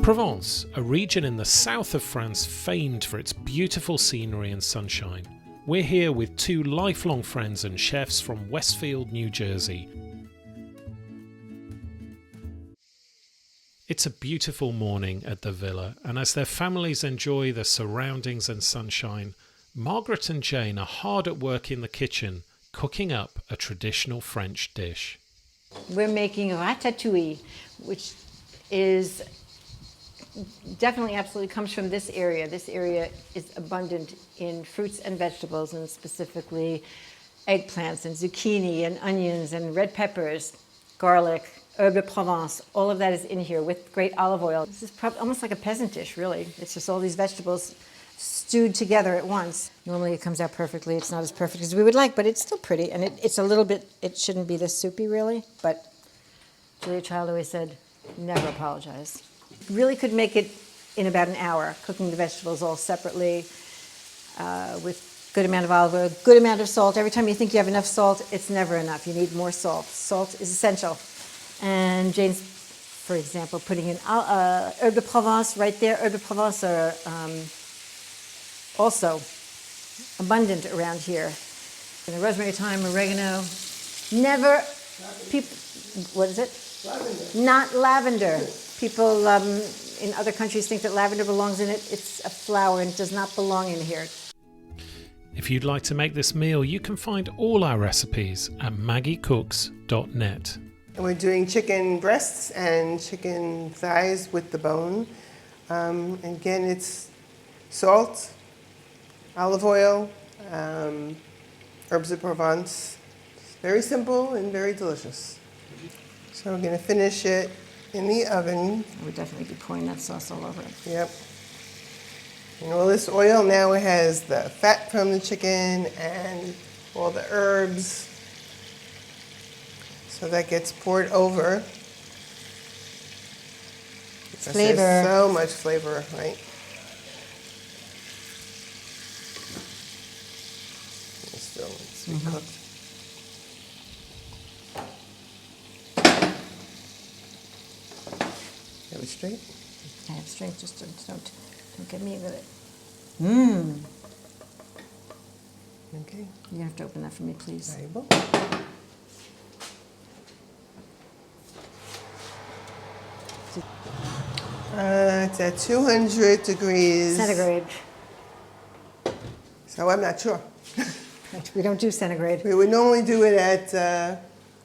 Provence, a region in the south of France famed for its beautiful scenery and sunshine. We're here with two lifelong friends and chefs from Westfield, New Jersey. It's a beautiful morning at the villa, and as their families enjoy the surroundings and sunshine, Margaret and Jane are hard at work in the kitchen, cooking up a traditional French dish. We're making Ratatouille, which is definitely absolutely comes from this area. This area is abundant in fruits and vegetables, and specifically eggplants and zucchini and onions and red peppers, garlic, herbe de Provence. All of that is in here with great olive oil. This is almost like a peasant dish, really. It's just all these vegetables stewed together at once. Normally it comes out perfectly. It's not as perfect as we would like, but it's still pretty. And it's a little bit, it shouldn't be this soupy, really. But Julia Child always said, never apologize. Really could make it in about an hour, cooking the vegetables all separately with good amount of olive oil, good amount of salt. Every time you think you have enough salt, it's never enough. You need more salt. Salt is essential. And Jane's, for example, putting in herbe de Provence right there. Herbe de Provence are also abundant around here. And the rosemary, thyme, oregano. Never, people, what is it? Lavender. Not lavender. People in other countries think that lavender belongs in it. It's a flower and it does not belong in here. If you'd like to make this meal, you can find all our recipes at maggiecooks.net. And we're doing chicken breasts and chicken thighs with the bone. And again, it's salt, olive oil, herbs de Provence. It's very simple and very delicious. So we're going to finish it in the oven. I would definitely be pouring that sauce all over it. Yep. And all this oil now has the fat from the chicken and all the herbs. So that gets poured over. Because Flavor. there's so much flavor, right? It still needs to be cooked. Have it straight? I have strength, just don't get me with it. Mmm. Okay. You have to open that for me, please. There you go. It's at 200 degrees. Centigrade. So I'm not sure. Right, we don't do centigrade, We would normally do it at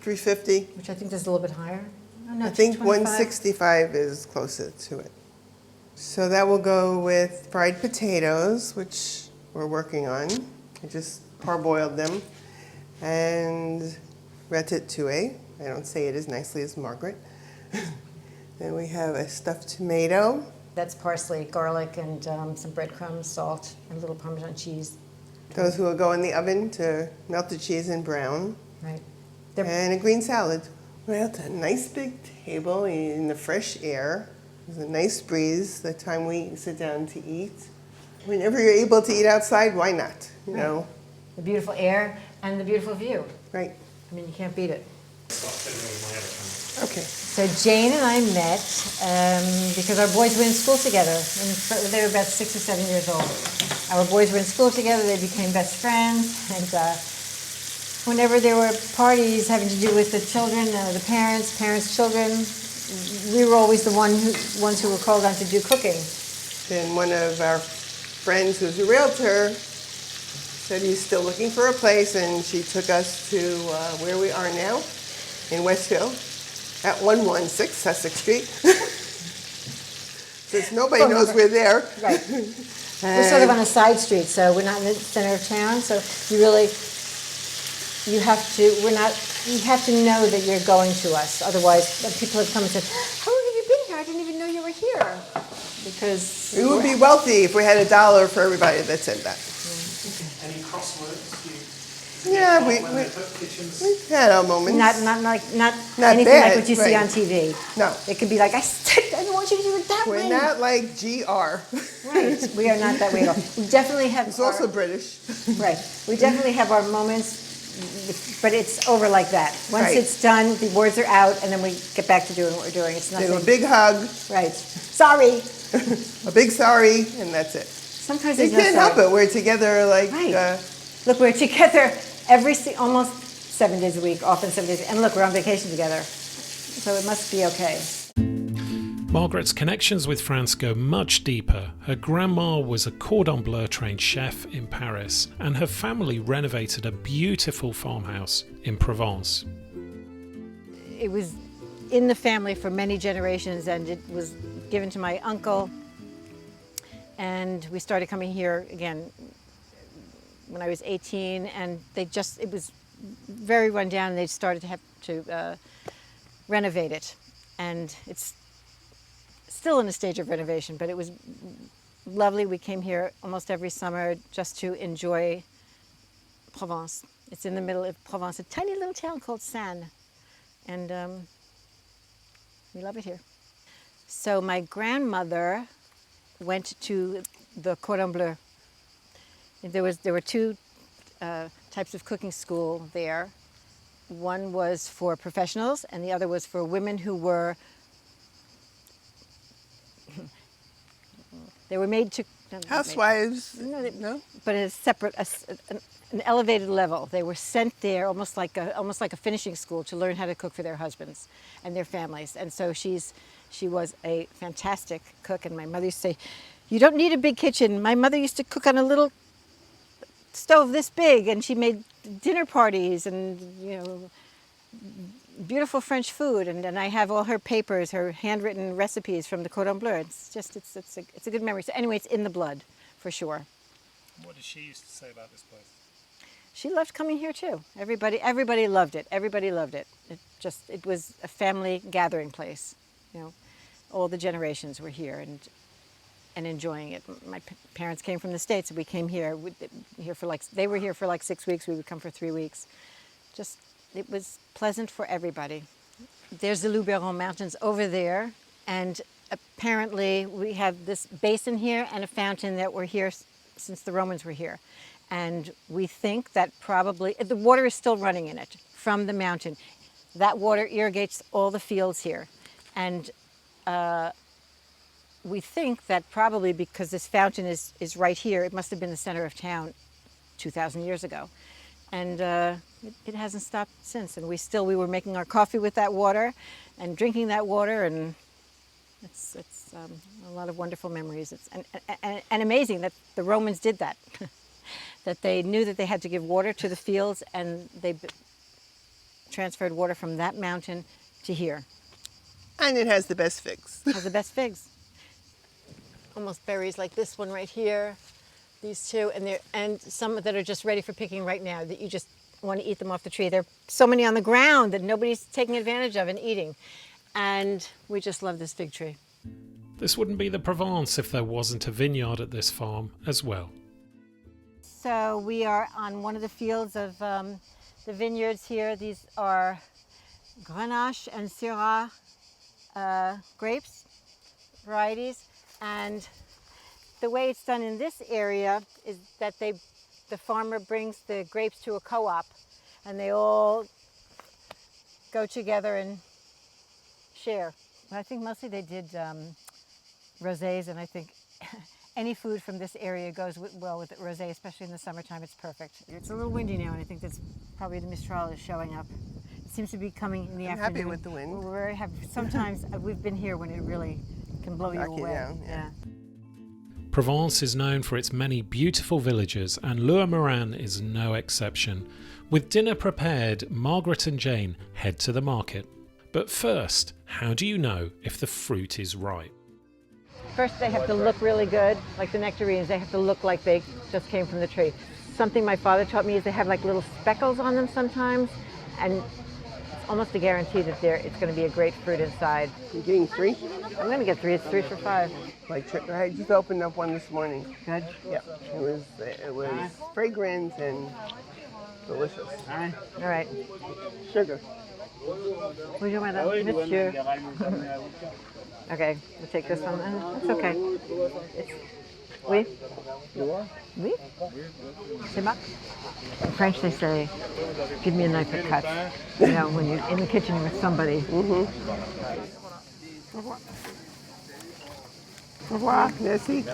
350. which I think is a little bit higher. Oh, no, I think 225. 165 is closer to it. So that will go with fried potatoes, which we're working on. I just parboiled them. And ratatouille. I don't say it as nicely as Margaret. Then we have a stuffed tomato. That's parsley, garlic, and some breadcrumbs, salt, and a little Parmesan cheese. Those who will go in the oven to melt the cheese and brown. Right. And a green salad. We're at a nice big table in the fresh air. There's a nice breeze the time we sit down to eat. Whenever you're able to eat outside, why not? You know? The beautiful air and the beautiful view. Right. I mean, you can't beat it. Okay. So Jane and I met because our boys were in school together. And they were about 6 or 7 years old. Our boys were in school together. They became best friends. And whenever there were parties having to do with the children, the parents, children, we were always the ones who were called on to do cooking. Then one of our friends who's a realtor said he's still looking for a place, and she took us to where we are now in Westfield at 116 Sussex Street. Since nobody knows we're there. Right. We're sort of on a side street, so we're not in the center of town. So you have to know that you're going to us. Otherwise, people have come and said, "How long have you been here? I didn't even know you were here." Because We would be wealthy if we had $1 for everybody that said that. Any crosswords? Yeah, we've had our moments. not anything bad, like what you see right. on TV. No. It could be like, I don't want you to do it that way. We're not like GR. Right. We are not that way at all. We definitely have It's also British. right. We definitely have our moments but it's over like that. Once Right. it's done, the awards are out, and then we get back to doing what we're doing. It's Give nothing. them a big hug, Right. Sorry. a big sorry, and that's it. Sometimes You there's no can't help sorry. it. We're together like, Right. Look, we're together almost 7 days a week, often 7 days, and look, we're on vacation together. So it must be okay. Margaret's connections with France go much deeper. Her grandma was a Cordon Bleu trained chef in Paris, and her family renovated a beautiful farmhouse in Provence. It was in the family for many generations, and it was given to my uncle. And we started coming here again when I was 18, and it was very run down, and they started to have to renovate it. And it's still in a stage of renovation, but it was lovely. We came here almost every summer just to enjoy Provence. It's in the middle of Provence, a tiny little town called Sannes, and we love it here. So my grandmother went to the Cordon Bleu. There were two types of cooking school there. One was for professionals, and the other was for women who were they were made to housewives. no, but at a separate, an elevated level. They were sent there almost like a finishing school to learn how to cook for their husbands and their families. And so she was a fantastic cook. And my mother used to say, "You don't need a big kitchen." My mother used to cook on a little stove this big, and she made dinner parties and beautiful French food, and I have all her papers, her handwritten recipes from the Cordon Bleu. It's a good memory. So anyway, it's in the blood, for sure. What did she used to say about this place? She loved coming here too. Everybody loved it. Everybody loved it. It was a family gathering place. All the generations were here and enjoying it. My parents came from the States, and we came here. They were here for like 6 weeks. We would come for 3 weeks. It was pleasant for everybody. There's the Luberon Mountains over there, and apparently we have this basin here and a fountain that were here since the Romans were here. And we think that probably, the water is still running in it from the mountain. That water irrigates all the fields here. And we think that probably because this fountain is right here, it must have been the center of town 2,000 years ago. And it hasn't stopped since. And we were making our coffee with that water and drinking that water, and it's a lot of wonderful memories. And amazing that the Romans did that, that they knew that they had to give water to the fields, and they transferred water from that mountain to here. And it has the best figs. Has the best figs. Almost berries like this one right here. These two, and some that are just ready for picking right now, that you just want to eat them off the tree. There are so many on the ground that nobody's taking advantage of and eating. And we just love this fig tree. This wouldn't be the Provence if there wasn't a vineyard at this farm as well. So we are on one of the fields of the vineyards here. These are Grenache and Syrah grapes, varieties. And the way it's done in this area is that the farmer brings the grapes to a co-op, and they all go together and share. I think mostly they did rosés, and I think any food from this area goes well with rosé, especially in the summertime. It's perfect. It's a little windy now, and I think that's probably the Mistral is showing up. It seems to be coming in the afternoon. I'm happy with the wind. We're very happy. Sometimes we've been here when it really can blow you away. Yeah. Provence is known for its many beautiful villages, and Lourmarin is no exception. With dinner prepared, Margaret and Jane head to the market. But first, how do you know if the fruit is ripe? First, they have to look really good, like the nectarines. They have to look like they just came from the tree. Something my father taught me is they have like little speckles on them sometimes, and it's almost a guarantee that it's going to be a great fruit inside. You're getting 3? I'm going to get 3. It's 3 for 5. I just opened up one this morning. Good. Yep. It was fragrant and delicious. All right. Sugar. Bonjour, madame. Monsieur. Okay, we'll take this one. It's okay. Oui. Oui. C'est bon. In French they say, give me a knife that cuts. You know, when you're in the kitchen with somebody. Au revoir. Merci.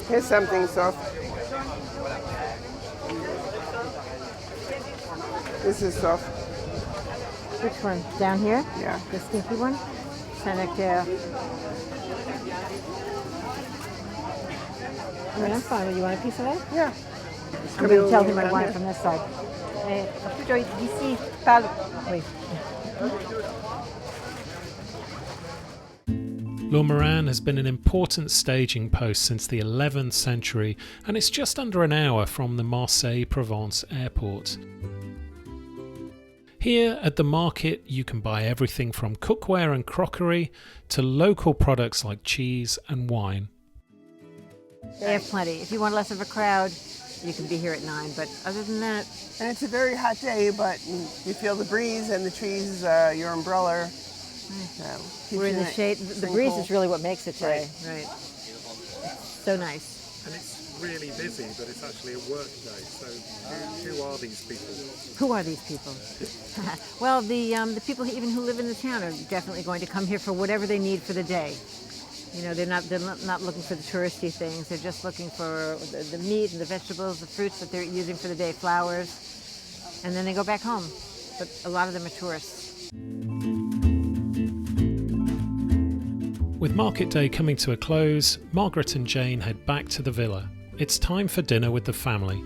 Here's something soft. This is soft. Which one? Down here? Yeah. The stinky one? Saint-Nectaire. I mean, I'm fine. You want a piece of that? Yeah. I'm going to tell him I want it from this side. Plutôt d'ici, pas... Oui. Lourmarin has been an important staging post since the 11th century, and it's just under an hour from the Marseille-Provence airport. Here at the market you can buy everything from cookware and crockery to local products like cheese and wine. They have plenty. If you want less of a crowd, you can be here at 9, but other than that... And it's a very hot day, but you feel the breeze and the trees, your umbrella. We're in the shade. The breeze is really what makes it today. Right. So nice. And it's really busy, but it's actually a work day. So who are these people? Who are these people? Well, the people even who live in the town are definitely going to come here for whatever they need for the day. You know, they're not looking for the touristy things. They're just looking for the meat and the vegetables, the fruits that they're using for the day, flowers, and then they go back home. But a lot of them are tourists. With market day coming to a close, Margaret and Jane head back to the villa. It's time for dinner with the family.